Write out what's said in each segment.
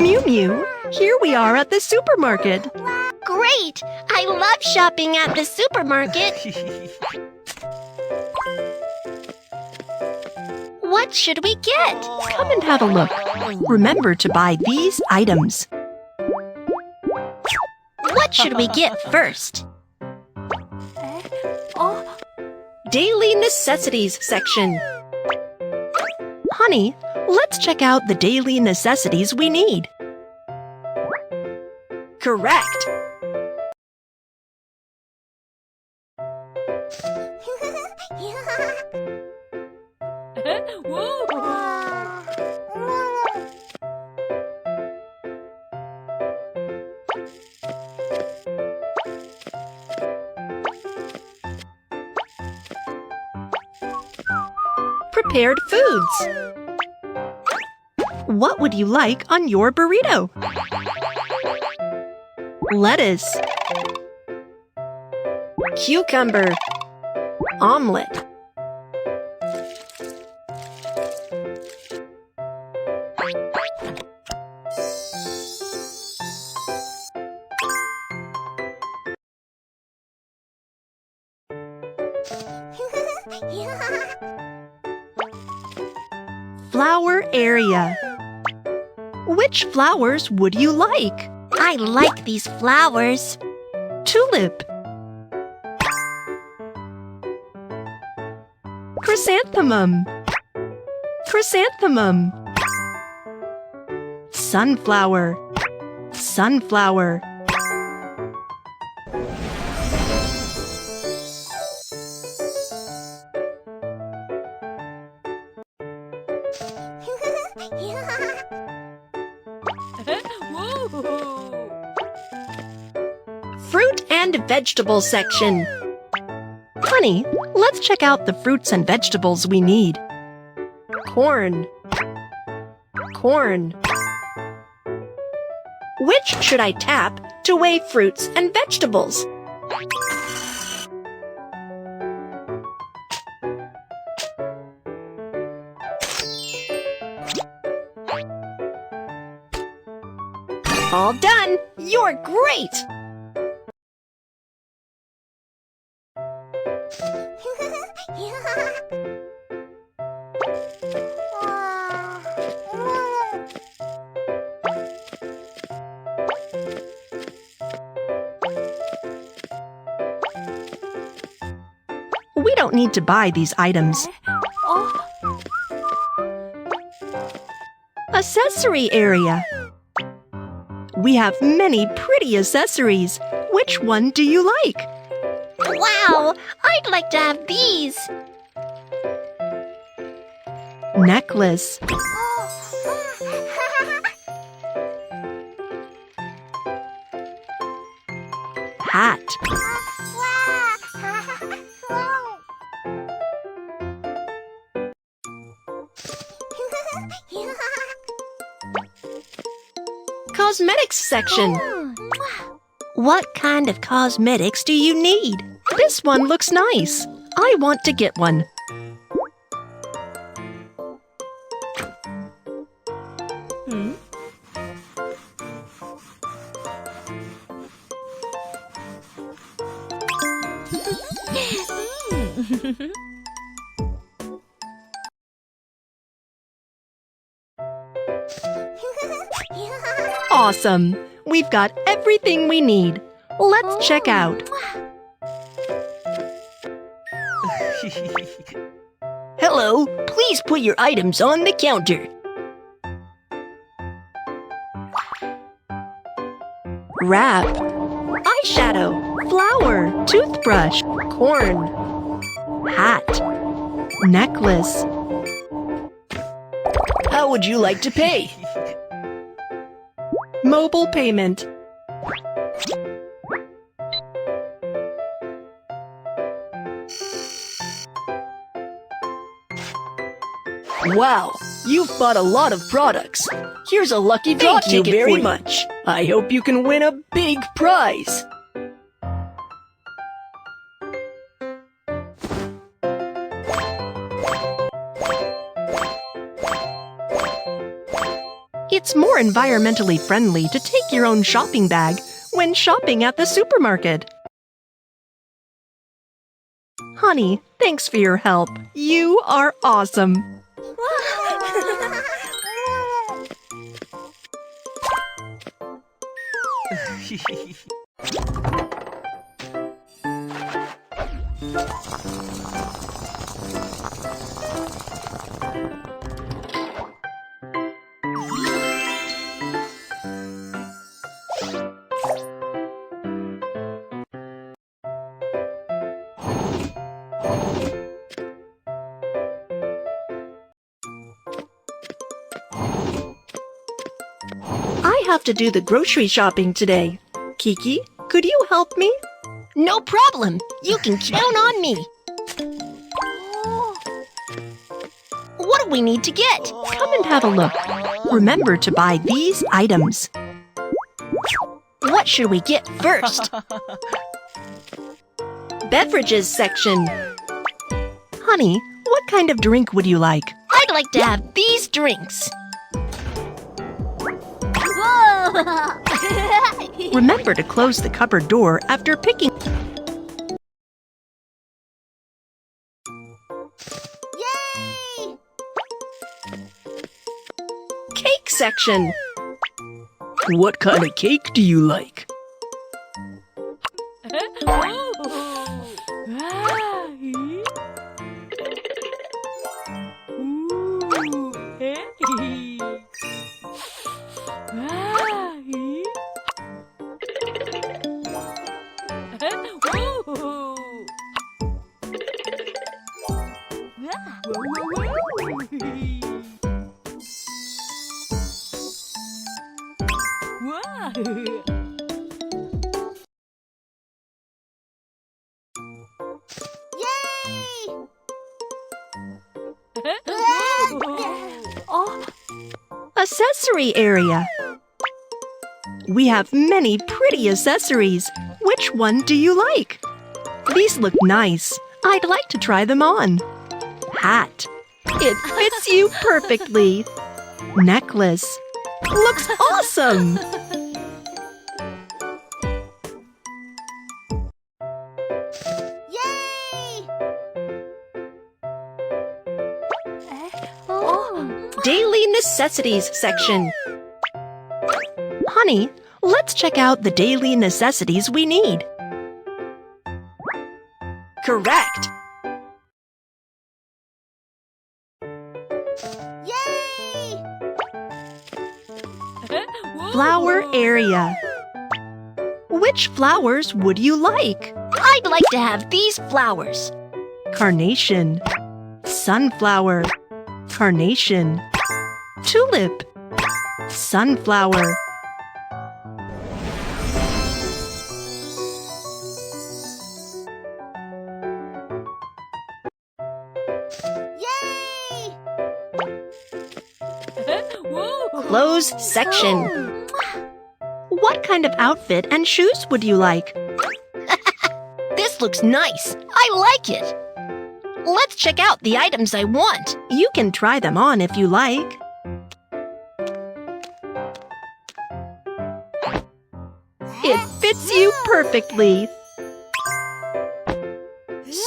Mew Mew, here we are at the supermarket. Great! I love shopping at the supermarket. What should we get? Come and have a look. Remember to buy these items. What should we get first? Daily necessities section. Honey, let's check out the daily necessities we need. Correct! Prepared foods. What would you like on your burrito? Lettuce, cucumber, omelet. Flower area. Which flowers would you like? I like these flowers. Tulip, chrysanthemum, chrysanthemum, sunflower, sunflower. Fruit and vegetable section. Honey, let's check out the fruits and vegetables we need. Corn, corn. Which should I tap to weigh fruits and vegetables? All done! You're great! We don't need to buy these items. Accessory area. We have many pretty accessories. Which one do you like? Wow! I'd like to have these. Necklace, hat, cosmetics section. What kind of cosmetics do you need? This one looks nice. I want to get one. Awesome! We've got everything we need. Let's check out. Hello, please put your items on the counter. Wrap, eyeshadow, flower, toothbrush, corn, hat, necklace. How would you like to pay? Mobile payment. Wow, you've bought a lot of products. Here's a lucky draw ticket for you. Thank you very much. I hope you can win a big prize. It's more environmentally friendly to take your own shopping bag when shopping at the supermarket. Honey, thanks for your help. You are awesome. I have to do the grocery shopping today. Kiki, could you help me? No problem. You can count on me. What do we need to get? Come and have a look. Remember to buy these items. What should we get first? Beverages section. Honey, what kind of drink would you like? I'd like to have these drinks. Remember to close the cupboard door after picking. Yay! Cake section. What kind of cake do you like? Accessory area. We have many pretty accessories. Which one do you like? These look nice. I'd like to try them on. Hat. It fits you perfectly. Necklace. Looks awesome. Daily necessities section. Honey, let's check out the daily necessities we need. Correct. Yay! Flower area. Which flowers would you like? I'd like to have these flowers. Carnation. Sunflower. Carnation. Tulip. Sunflower. Yay! Clothes section. What kind of outfit and shoes would you like? This looks nice. I like it. Let's check out the items I want. You can try them on if you like. It fits you perfectly.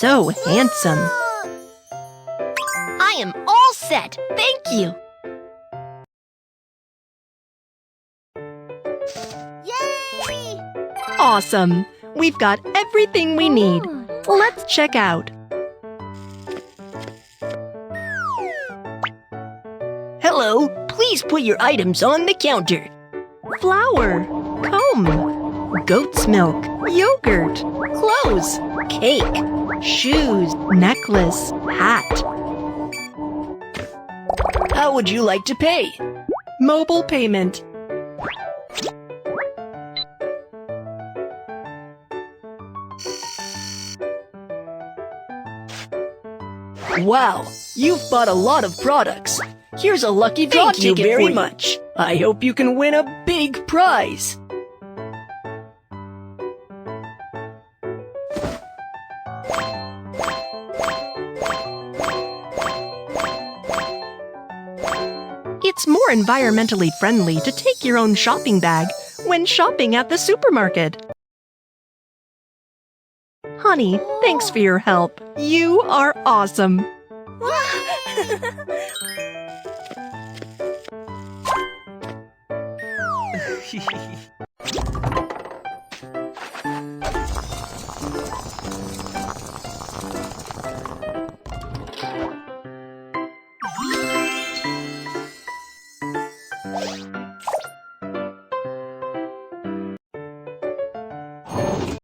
So handsome. I am all set. Thank you. Yay! Awesome. We've got everything we need. Let's check out. Hello. Please put your items on the counter. Flour, comb, goat's milk, yogurt, clothes, cake, shoes, necklace, hat. How would you like to pay? Mobile payment. Wow, you've bought a lot of products. Here's a lucky draw ticket for you. Thank you very much. I hope you can win a big prize. It's more environmentally friendly to take your own shopping bag when shopping at the supermarket. Honey, thanks for your help. You are awesome.